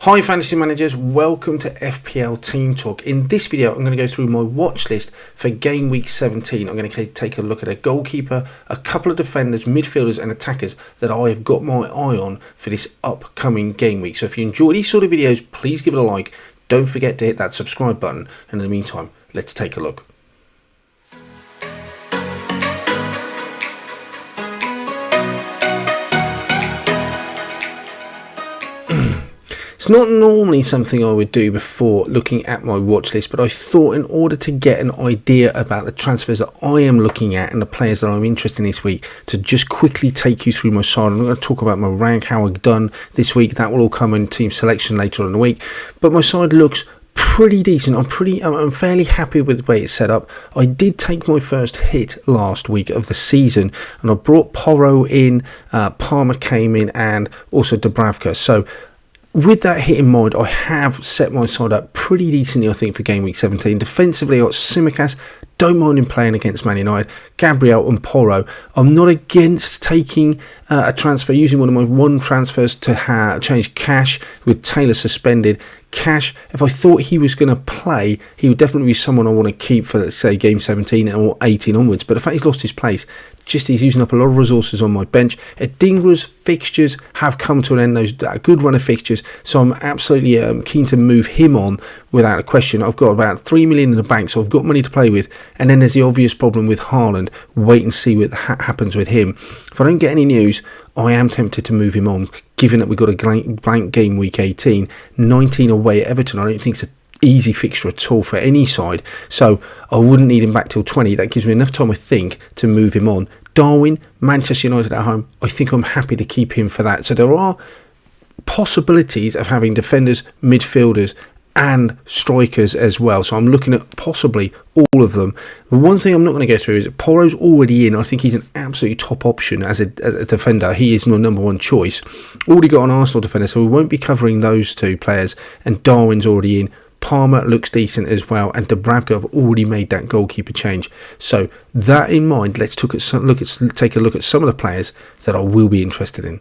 Hi fantasy managers, welcome to FPL Team Talk. In this video I'm going to go through my watch list for game week 17. I'm going to take a look at a goalkeeper, a couple of defenders, midfielders and attackers that I have got my eye on for this upcoming game week. So if you enjoy these sort of videos, please give it a like. Don't forget to hit that subscribe button, and in the meantime, let's take a look. It's not normally something I would do before looking at my watch list, but I thought in order to get an idea about the transfers that I am looking at and the players that I'm interested in this week, to just quickly take you through my side. I'm going to talk about my rank, how I've done this week. That will all come in team selection later in the week, but my side looks pretty decent. I'm fairly happy with the way it's set up. I did take my first hit last week of the season, and I brought Porro in, Palmer came in, and also Dubravka. So with that hit in mind, I have set my side up pretty decently, I think, for game week 17. Defensively, I got Tsimikas. Don't mind him playing against Man United. Gabriel and Porro. I'm not against taking a transfer, using one of my one transfers to change Cash with Taylor suspended. Cash, if I thought he was going to play, he would definitely be someone I want to keep for, let's say, game 17 or 18 onwards. But the fact he's lost his place, he's using up a lot of resources on my bench. Adingra's fixtures have come to an end, those good run of fixtures, so I'm absolutely keen to move him on without a question. I've got about 3 million in the bank, so I've got money to play with. And then there's the obvious problem with Haaland. Wait and see what happens with him. If I don't get any news, I am tempted to move him on, given that we've got a blank game week 18, 19 away at Everton. I don't think it's an easy fixture at all for any side, so I wouldn't need him back till 20. That gives me enough time, I think, to move him on. Darwin, Manchester United at home, I think I'm happy to keep him for that. So there are possibilities of having defenders, midfielders and strikers as well, so I'm looking at possibly all of them. The one thing I'm not going to go through is that Porro's already in. I think he's an absolutely top option as a defender. He is my number one choice. Already got an Arsenal defender, so we won't be covering those two players, and Darwin's already in. Palmer looks decent as well, and Dubravka have already made that goalkeeper change. So that in mind, let's take a look at some of the players that I will be interested in.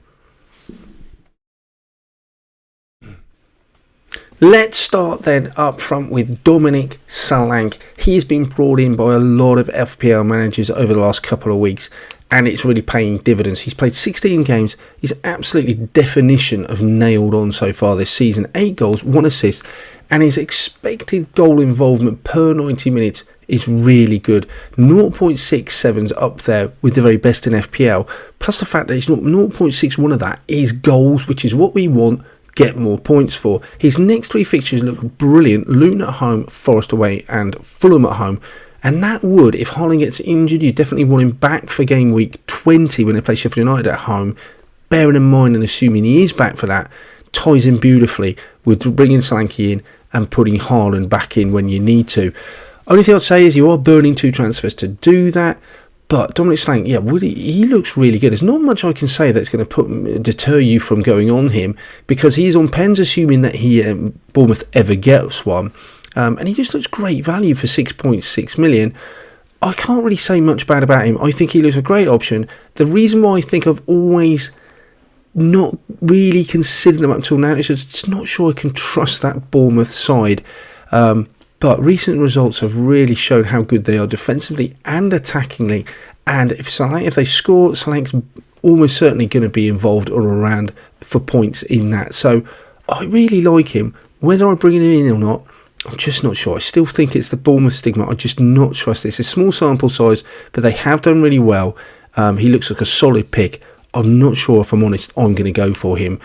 Let's start then up front with Dominic Solanke. He has been brought in by a lot of FPL managers over the last couple of weeks, and it's really paying dividends. He's played 16 games. He's absolutely definition of nailed on so far this season. 8 goals, 1 assist, and his expected goal involvement per 90 minutes is really good. 0.67's up there with the very best in FPL, plus the fact that he's not 0.61 of that is goals, which is what we want. Get more points for. His next 3 fixtures look brilliant. Luton at home, Forest away and Fulham at home. And that would, if Haaland gets injured, you definitely want him back for game week 20 when they play Sheffield United at home. Bearing in mind and assuming he is back for that, ties in beautifully with bringing Solanke in and putting Haaland back in when you need to. Only thing I'd say is you are burning 2 transfers to do that. But Dominic Solanke, yeah, he looks really good. There's not much I can say that's going to deter you from going on him, because he is on pens, assuming that Bournemouth ever gets one. And he just looks great value for 6.6 million. I can't really say much bad about him. I think he looks a great option. The reason why I think I've always not really considered him up until now is just not sure I can trust that Bournemouth side. But recent results have really shown how good they are defensively and attackingly. And if they score, Solanke's almost certainly going to be involved or around for points in that. So I really like him. Whether I bring him in or not, I'm just not sure. I still think it's the Bournemouth stigma. I'm just not trust this. It's a small sample size, but they have done really well. He looks like a solid pick. I'm not sure, if I'm honest, I'm going to go for him.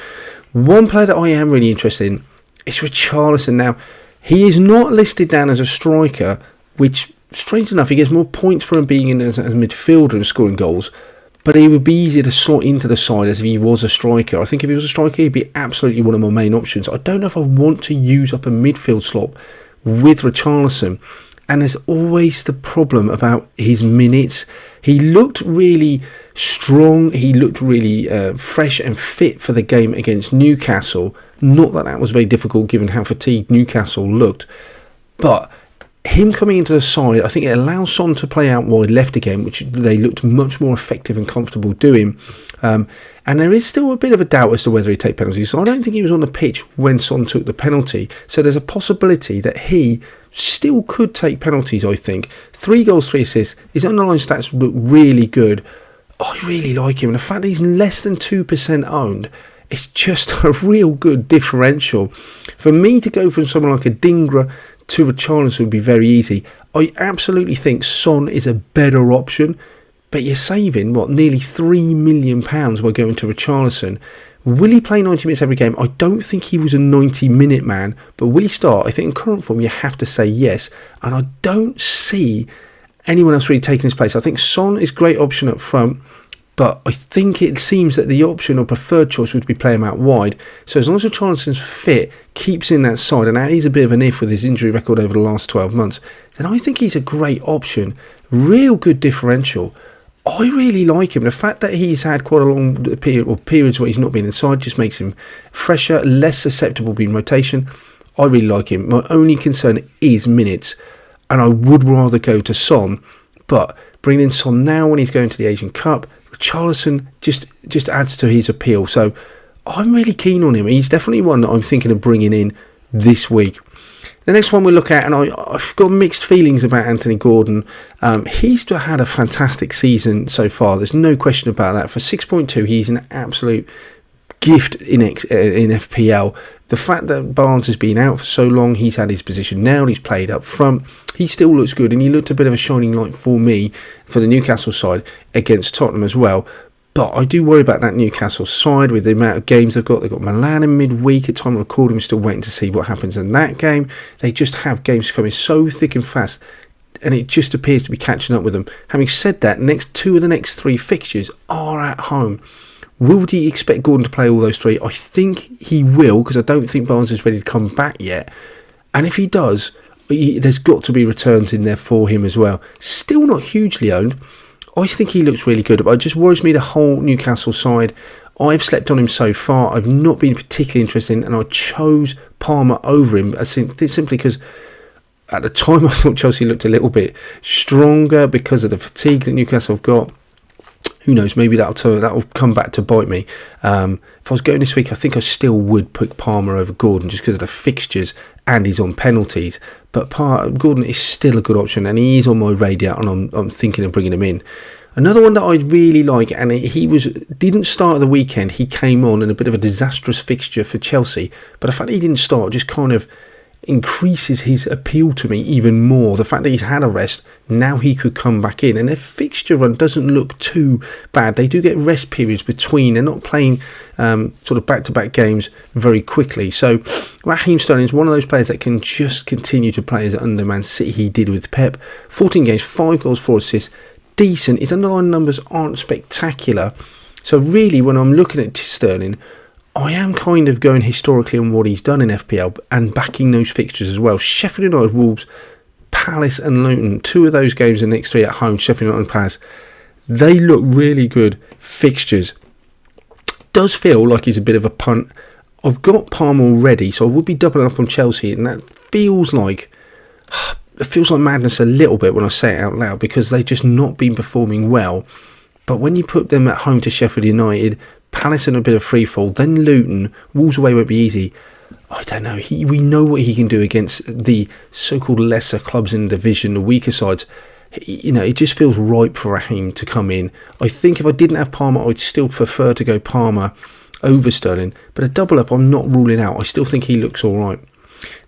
One player that I am really interested in is Richarlison. Now, he is not listed down as a striker, which, strange enough, he gets more points for him being in as a midfielder and scoring goals, but he would be easier to slot into the side as if he was a striker. I think if he was a striker, he'd be absolutely one of my main options. I don't know if I want to use up a midfield slot with Richarlison, and there's always the problem about his minutes. He looked really strong, he looked really fresh and fit for the game against Newcastle. Not that that was very difficult given how fatigued Newcastle looked, but him coming into the side, I think it allows Son to play out wide left again, which they looked much more effective and comfortable doing. And there is still a bit of a doubt as to whether he'd take penalties. So I don't think he was on the pitch when Son took the penalty. So there's a possibility that he still could take penalties, I think. 3 goals, 3 assists. His underlying stats look really good. I really like him. And the fact that he's less than 2% owned, it's just a real good differential. For me to go from someone like a Dingra to Richarlison would be very easy. I absolutely think Son is a better option, but you're saving, nearly £3 million by going to Richarlison. Will he play 90 minutes every game? I don't think he was a 90-minute man, but will he start? I think in current form you have to say yes, and I don't see anyone else really taking his place. I think Son is a great option up front, but I think it seems that the option or preferred choice would be play him out wide. So as long as Richarlison's fit, keeps in that side, and that is a bit of an if with his injury record over the last 12 months, then I think he's a great option. Real good differential. I really like him. The fact that he's had quite a long period or periods where he's not been inside just makes him fresher, less susceptible being rotation. I really like him. My only concern is minutes, and I would rather go to Son, but bringing in Son now when he's going to the Asian Cup, Richarlison just adds to his appeal. So I'm really keen on him. He's definitely one that I'm thinking of bringing in this week. The next one we'll look at, and I've got mixed feelings about Anthony Gordon. He's had a fantastic season so far. There's no question about that. For 6.2, he's an absolute gift in FPL. The fact that Barnes has been out for so long, he's had his position now, he's played up front. He still looks good, and he looked a bit of a shining light for me for the Newcastle side against Tottenham as well. But I do worry about that Newcastle side with the amount of games they've got. They've got Milan in midweek. At time of recording, we're still waiting to see what happens in that game. They just have games coming so thick and fast, and it just appears to be catching up with them. Having said that, two of the next 3 fixtures are at home. Will you expect Gordon to play all those 3? I think he will, because I don't think Barnes is ready to come back yet. And if he does, there's got to be returns in there for him as well. Still not hugely owned. I think he looks really good, but it just worries me the whole Newcastle side. I've slept on him so far. I've not been particularly interested in, and I chose Palmer over him simply because at the time I thought Chelsea looked a little bit stronger because of the fatigue that Newcastle have got. Who knows, maybe that'll come back to bite me. If I was going this week, I think I still would pick Palmer over Gordon just because of the fixtures and he's on penalties. But Gordon is still a good option, and he is on my radar, and I'm thinking of bringing him in. Another one that I really like, and he didn't start at the weekend. He came on in a bit of a disastrous fixture for Chelsea, but the fact that he didn't start just kind of increases his appeal to me even more. The fact that he's had a rest, now he could come back in, and their fixture run doesn't look too bad. They do get rest periods between. They're not playing sort of back-to-back games very quickly. So Raheem Sterling is one of those players that can just continue to play as under Man City he did with Pep. 14 games, 5 goals, 4 assists, decent. His underlying numbers aren't spectacular. So really, when I'm looking at Sterling, I am kind of going historically on what he's done in FPL and backing those fixtures as well. Sheffield United, Wolves, Palace and Luton, 2 of those games, the next 3 at home, Sheffield United and Palace, they look really good fixtures. Does feel like he's a bit of a punt. I've got Palmer already, so I would be doubling up on Chelsea, and that feels like madness a little bit when I say it out loud, because they've just not been performing well. But when you put them at home to Sheffield United, Palace in a bit of free fall, then Luton, Wolves away won't be easy. I don't know. We know what he can do against the so-called lesser clubs in the division, the weaker sides. It just feels ripe for Raheem to come in. I think if I didn't have Palmer, I would still prefer to go Palmer over Sterling. But a double up, I'm not ruling out. I still think he looks all right.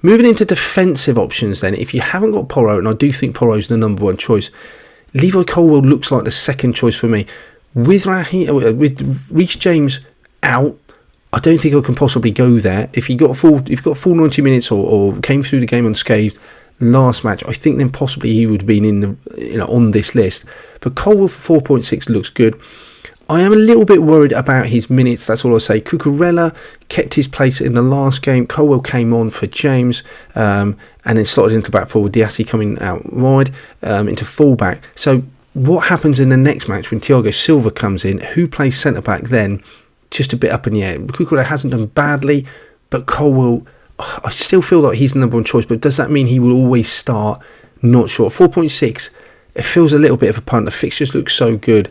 Moving into defensive options then, if you haven't got Porro, and I do think Porro's the number 1 choice, Levi Colwill looks like the second choice for me. With Reece James out, I don't think I can possibly go there. If you've got a full 90 minutes or came through the game unscathed last match, I think then possibly he would have been on this list. But Colwill for 4.6 looks good. I am a little bit worried about his minutes, that's all I'll say. Cucurella kept his place in the last game. Colwill came on for James and then slotted into back forward. Diassi coming out wide into fullback. So what happens in the next match when Thiago Silva comes in? Who plays centre-back then? Just a bit up in the air. Cucurella hasn't done badly, but Colwill, I still feel like he's the number 1 choice, but does that mean he will always start? Not sure. 4.6, it feels a little bit of a punt. The fixtures look so good.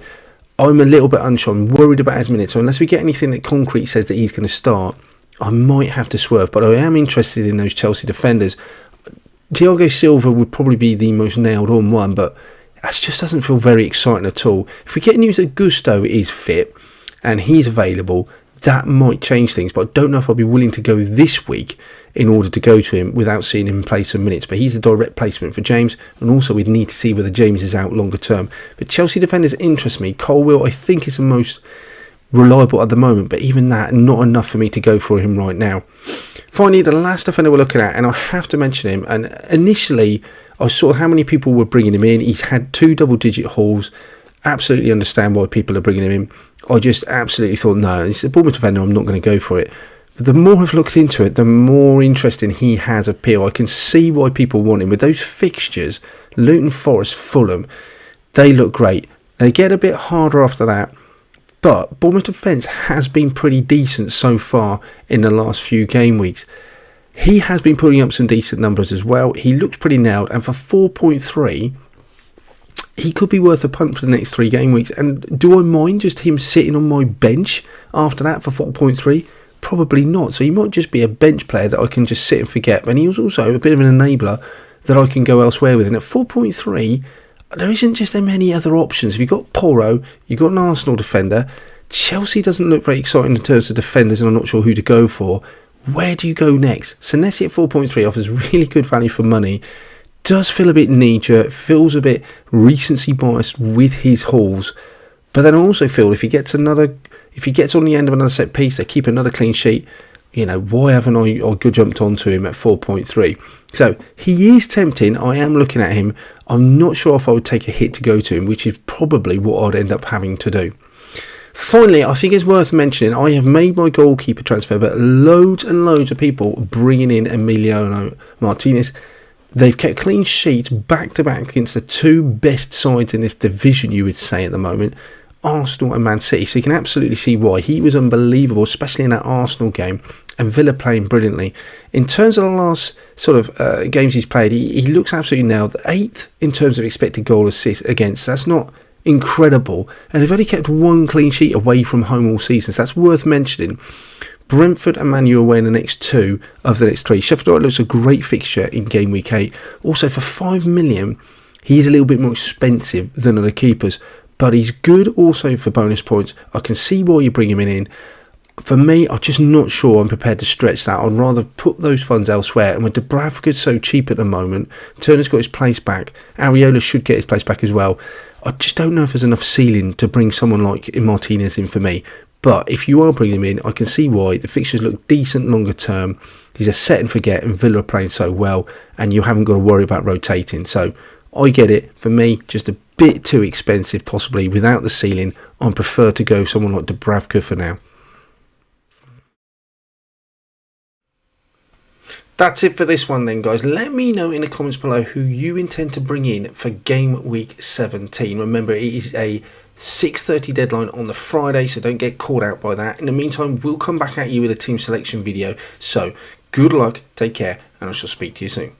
I'm a little bit unsure. I'm worried about his minutes. So unless we get anything that concrete says that he's going to start, I might have to swerve. But I am interested in those Chelsea defenders. Thiago Silva would probably be the most nailed on one, but that just doesn't feel very exciting at all. If we get news that Gusto is fit and he's available, that might change things. But I don't know if I'll be willing to go this week in order to go to him without seeing him play some minutes. But he's a direct placement for James, and also we'd need to see whether James is out longer term. But Chelsea defenders interest me. Colwill, I think, is the most reliable at the moment, but even that, not enough for me to go for him right now. Finally, the last defender we're looking at, and I have to mention him, and initially I saw how many people were bringing him in. He's had 2 double-digit hauls. Absolutely understand why people are bringing him in. I just absolutely thought, no, he's a Bournemouth defender, I'm not going to go for it. But the more I've looked into it, the more interesting he has appeal. I can see why people want him. With those fixtures, Luton, Forest, Fulham, they look great. They get a bit harder after that, but Bournemouth defence has been pretty decent so far in the last few game weeks. He has been putting up some decent numbers as well. He looks pretty nailed, and for 4.3, he could be worth a punt for the next 3 game weeks. And do I mind just him sitting on my bench after that for 4.3? Probably not. So he might just be a bench player that I can just sit and forget. And he was also a bit of an enabler that I can go elsewhere with. And at 4.3, there isn't just many other options. If you've got Porro, you've got an Arsenal defender. Chelsea doesn't look very exciting in terms of defenders, and I'm not sure who to go for. Where do you go next? Senesi at 4.3 offers really good value for money. Does feel a bit knee-jerk, feels a bit recency biased with his hauls. But then I also feel if he gets on the end of another set piece, they keep another clean sheet, you know, why haven't I jumped onto him at 4.3? So he is tempting. I am looking at him. I'm not sure if I would take a hit to go to him, which is probably what I'd end up having to do. Finally, I think it's worth mentioning, I have made my goalkeeper transfer, but loads and loads of people bringing in Emiliano Martinez. They've kept clean sheets back-to-back against the 2 best sides in this division, you would say, at the moment, Arsenal and Man City. So you can absolutely see why. He was unbelievable, especially in that Arsenal game, and Villa playing brilliantly. In terms of the last sort of games he's played, he looks absolutely nailed. 8th in terms of expected goal assists against. That's not incredible. And they've only kept 1 clean sheet away from home all season. So that's worth mentioning. Brentford and Man U away in the next 2 of the next 3. Sheffield United looks a great fixture in game week 8. Also, for 5 million, he's a little bit more expensive than other keepers, but he's good also for bonus points. I can see why you bring him in. For me, I'm just not sure I'm prepared to stretch that. I'd rather put those funds elsewhere. And with Dubravka so cheap at the moment, Turner's got his place back. Areola should get his place back as well. I just don't know if there's enough ceiling to bring someone like Martinez in for me. But if you are bringing him in, I can see why. The fixtures look decent longer term. He's a set and forget, and Villa are playing so well, and you haven't got to worry about rotating. So I get it. For me, just a bit too expensive, possibly without the ceiling. I prefer to go someone like Dubravka for now. That's it for this one then, guys. Let me know in the comments below who you intend to bring in for game week 17. Remember, it is a 6:30 deadline on the Friday, so don't get caught out by that. In the meantime, we'll come back at you with a team selection video. So good luck, take care, and I shall speak to you soon.